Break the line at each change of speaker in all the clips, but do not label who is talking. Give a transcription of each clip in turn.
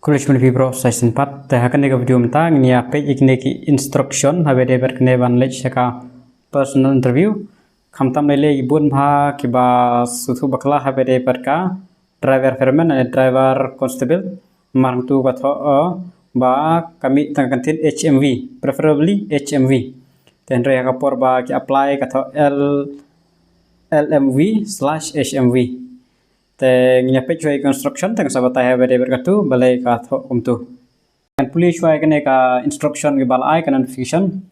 Kuliah Vibro Session 4 akan dengan video mentang ni apa iki instruction habe de berkene ban lech ka personal interview khamtam lele ibun bha kiba suthu bakla habe de berka driver fireman and driver constable marang tu katho ba kami tangkantin HMV preferably HMV then re ka por ba ki apply katho LMV/HMV te nyape choi construction tang sabata have de berkatu balai ka tho umtu and police choi kane ka instruction ke balai ka notification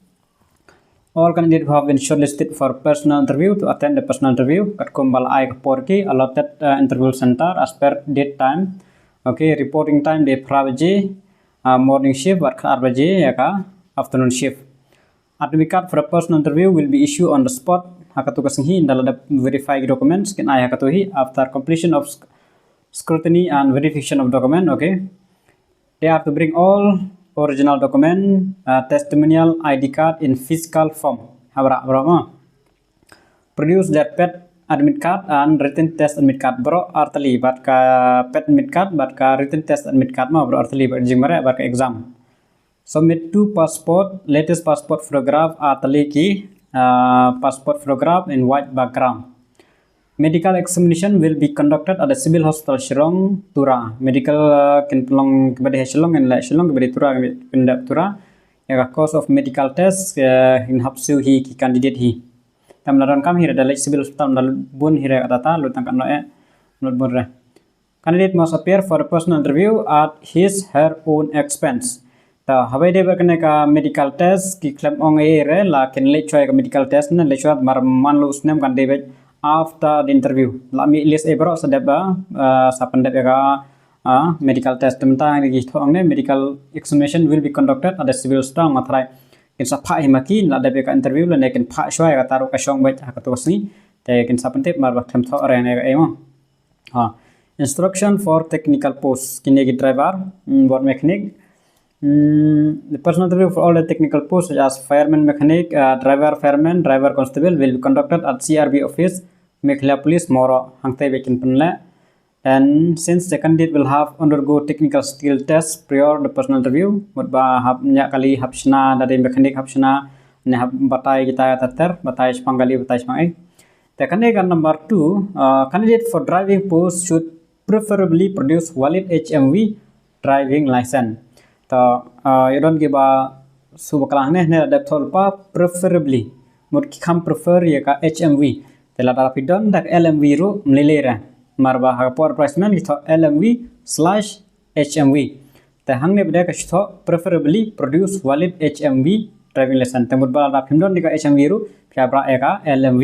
all candidates have been shortlisted for personal interview to attend the personal interview kat kom balai ka por ki allotted interview center as per date time okay reporting time de 4 baje morning shift at 4 baje ya ka afternoon shift admit card for a personal interview will be issued on the spot hakatu kasinghi dalam verify documents can I hakatu hi after completion of scrutiny and verification of document okay they have to bring all original document testimonial ID card in physical form habra bro produce their pet admit card and written test admit card bro artali bat ka pet admit card bat ka written test admit card ma bro artali bat jingmare bat ka exam submit 2 passport latest passport photograph artali ki passport photograph in white background. Medical examination will be conducted at the civil hospital Shillong, Tura. Medical can belong kepada Shillong and Shillong kepada Tura kepada Tura. Yang course of medical test in hapsu hi ki candidate hi. Tam laran kam hira dalai civil hospital dal bun hira kata lu tangkan noe not bun re. Candidate must appear for a personal interview at his her own expense. तो हवाई देव करने का medical test की claim on air ला किन ले चुका का medical test ने ले चुका मार मान लो उसने हम देव after the interview ला मी list एबरो सदेबा सापन देव का medical test तमता है कि तो अंगने medical examination will be conducted at the civil hospital मात्रा किन सफा ही मकी ला देव का interview ले किन फा चुका का तारो का शॉन्ग बैठ हकतो कसनी ते किन सापन देव मार बख्तम तो रहने का एमो हाँ instruction for technical post किन्हे की driver board mechanic the personal interview for all the technical posts such as fireman mechanic, driver fireman, driver constable will be conducted at CRB office, Meghalaya police Moro hangtai bekin penle. And since the candidate will have undergo technical skill test prior the personal interview, but ba hab nya kali hapsna dari mechanic hapsna ne hab batai kita tater batai sepanggali batai semangai. The candidate number 2, candidate for driving post should preferably produce valid HMV driving license. तो you don't give a subakalang ne ada tolpa preferably murki kham prefer ye ka HMV tela tapi don dak LMV ru mlelera marba ha por placement itu LMV/HMV te hangne beda ka sito preferably produce valid HMV driving license temut ba da phimdon dika HMV ru fyabra e ka LMV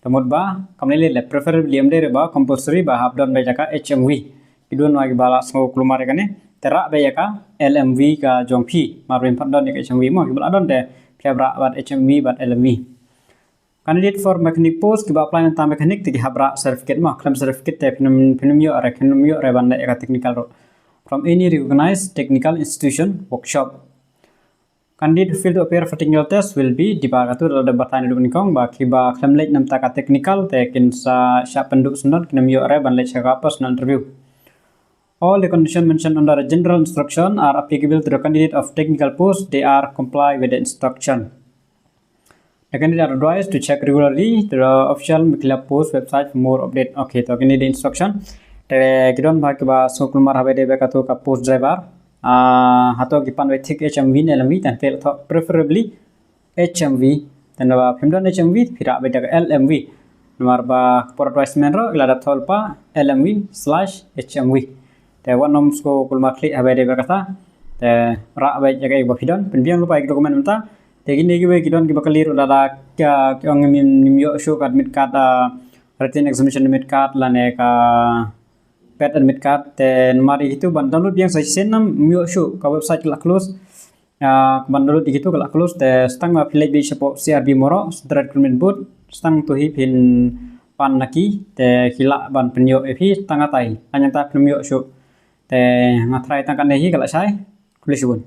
temut ba kamlele le preferably amde ba compulsory ba habdon be ka HMV idon wagi bala so klumare kane terak baya ka LMV ka jongpi marin padon ke HMV mo kibal adon de fiabra bat HMV bat LMV candidate for mechanic post kiba apply nang mechanic ti habra certificate mo claim certificate te pinum yo re banda ka technical ro from any recognized technical institution workshop candidate who fail to appear for technical test will be dibagatur ada batani du nikong ba kiba claim late nam ta ka technical te kin sa sya penduk sunod kinum yo re ban late ka personal interview. All the conditions mentioned under the general instruction are applicable to the candidate of technical post. They are comply with the instruction. The candidate are advised to check regularly the official Meghalaya post website for more update. Okay, so ini the instruction. Kita bahas bahwa sokulmar habe de bekato ka post driver. Hato kipan wetik HMV LMV dan fail to preferably HMV dan bahwa pemdan HMV tidak beda LMV. Nomor bah por advisement ro ilada tolpa LMV/HMV. Te wanom sko kulma klik habe de berkata te ra ba jaga ibu pidon penbiang lupa ik dokumen menta te gini gibe kidon ki bakalir dada kya ong nimyo show admit card written examination admit card lane ka pet admit card te mari itu ban download yang saya senam myo show ka website la close ban download gitu ka close te stang ma play bi support CRB moro street recruitment board stang to hi pin pan naki te kila ban penyo epi tanga tai hanya ta penyo show te ngatrai tangkan nehi kalau saya tulis pun